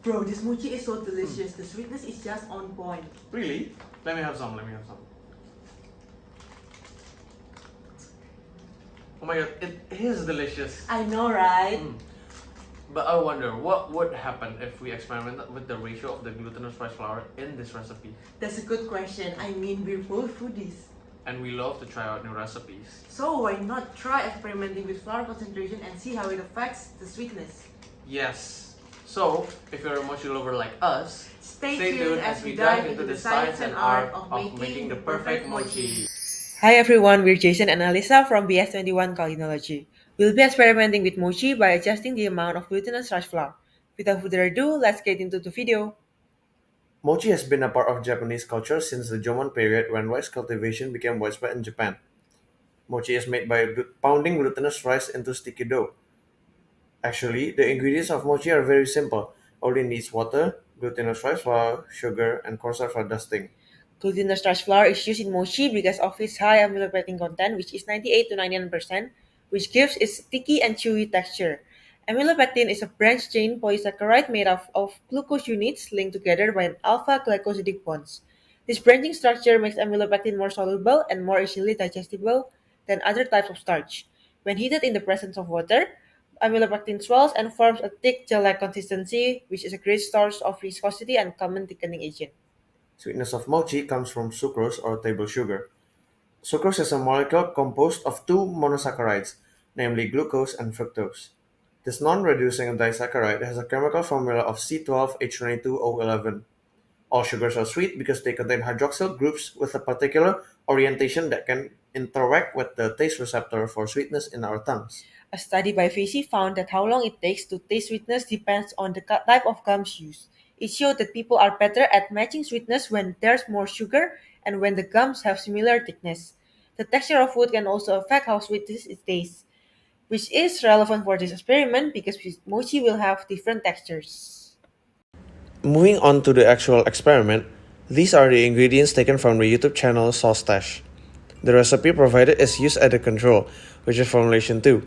Bro, this mochi is so delicious. The sweetness is just on point. Really? Let me have some. Oh my god, it is delicious. I know, right? But I wonder, what would happen if we experimented with the ratio of the glutinous rice flour in this recipe? That's a good question. I mean, we're both foodies. And we love to try out new recipes. So why not try experimenting with flour concentration and see how it affects the sweetness? Yes. So, if you're a mochi lover like us, Stay tuned as we dive into the science and art of making the perfect mochi. Hi everyone, we're Jason and Alyssa from BS21 Culinology. We'll be experimenting with mochi by adjusting the amount of glutinous rice flour. Without further ado, let's get into the video. Mochi has been a part of Japanese culture since the Jomon period when rice cultivation became widespread in Japan. Mochi is made by pounding glutinous rice into sticky dough. Actually, the ingredients of mochi are very simple. Only needs water, glutinous rice flour, sugar, and cornstarch for dusting. Glutinous rice flour is used in mochi because of its high amylopectin content, which is 98 to 99%, which gives its sticky and chewy texture. Amylopectin is a branched-chain polysaccharide made up of glucose units linked together by an alpha-glycosidic bonds. This branching structure makes amylopectin more soluble and more easily digestible than other types of starch. When heated in the presence of water, amylopectin swells and forms a thick gel-like consistency, which is a great source of viscosity and common thickening agent. Sweetness of mochi comes from sucrose or table sugar. Sucrose is a molecule composed of two monosaccharides, namely glucose and fructose. This non-reducing disaccharide has a chemical formula of C12H22O11. All sugars are sweet because they contain hydroxyl groups with a particular orientation that can interact with the taste receptor for sweetness in our tongues. A study by Facey found that how long it takes to taste sweetness depends on the type of gums used. It showed that people are better at matching sweetness when there's more sugar and when the gums have similar thickness. The texture of food can also affect how sweet it tastes, which is relevant for this experiment because mochi will have different textures. Moving on to the actual experiment, these are the ingredients taken from the YouTube channel Sauce Stash. The recipe provided is used as the control, which is formulation 2.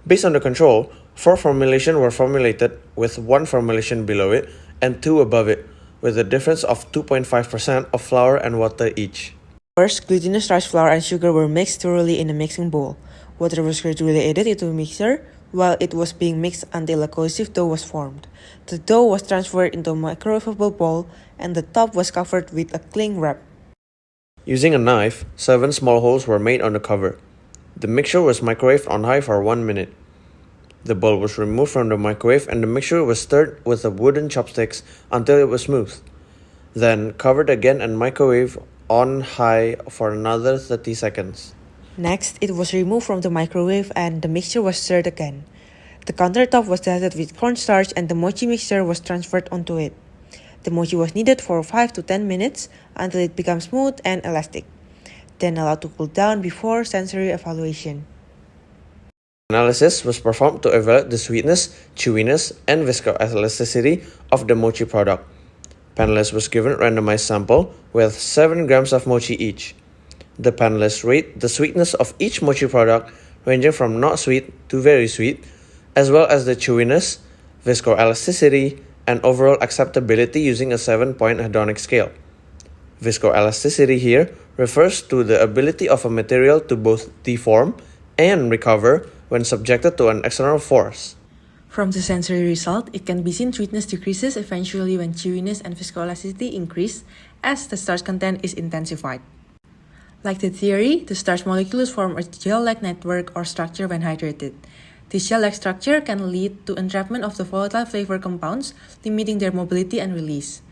Based on the control, 4 formulations were formulated with 1 formulation below it and 2 above it, with a difference of 2.5% of flour and water each. First, glutinous rice flour and sugar were mixed thoroughly in a mixing bowl. Water was gradually added into the mixer while it was being mixed until a cohesive dough was formed. The dough was transferred into a microwavable bowl and the top was covered with a cling wrap. Using a knife, 7 small holes were made on the cover. The mixture was microwaved on high for 1 minute. The bowl was removed from the microwave and the mixture was stirred with a wooden chopsticks until it was smooth. Then covered again and microwaved on high for another 30 seconds. Next, it was removed from the microwave and the mixture was stirred again. The countertop was dusted with cornstarch and the mochi mixture was transferred onto it. The mochi was kneaded for 5 to 10 minutes until it becomes smooth and elastic, then allowed to cool down before sensory evaluation. Analysis was performed to evaluate the sweetness, chewiness, and viscoelasticity of the mochi product. Panelists was given a randomized sample with 7 grams of mochi each. The panelists rate the sweetness of each mochi product ranging from not sweet to very sweet, as well as the chewiness, viscoelasticity, and overall acceptability using a 7-point hedonic scale. Viscoelasticity here refers to the ability of a material to both deform and recover when subjected to an external force. From the sensory result, it can be seen sweetness decreases eventually when chewiness and viscoelasticity increase as the starch content is intensified. Like the theory, the starch molecules form a gel-like network or structure when hydrated. This gel-like structure can lead to entrapment of the volatile flavor compounds, limiting their mobility and release.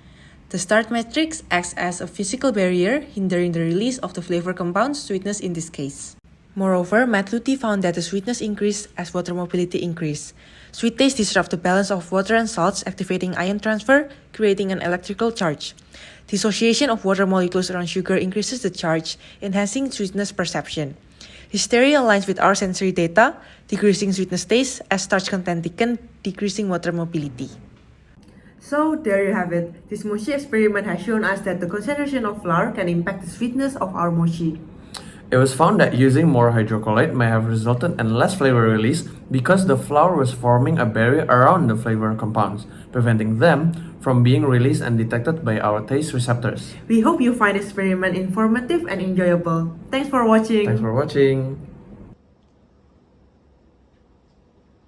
The starch matrix acts as a physical barrier, hindering the release of the flavor compounds, sweetness in this case. Moreover, Matluti found that the sweetness increased as water mobility increased. Sweet taste disrupts the balance of water and salts, activating ion transfer, creating an electrical charge. Dissociation of water molecules around sugar increases the charge, enhancing sweetness perception. This theory aligns with our sensory data, decreasing sweetness taste as starch content thickens, decreasing water mobility. So there you have it. This mochi experiment has shown us that the concentration of flour can impact the sweetness of our mochi. It was found that using more hydrocolloid may have resulted in less flavor release because the flour was forming a barrier around the flavor compounds, preventing them from being released and detected by our taste receptors. We hope you find this experiment informative and enjoyable. Thanks for watching. Thanks for watching.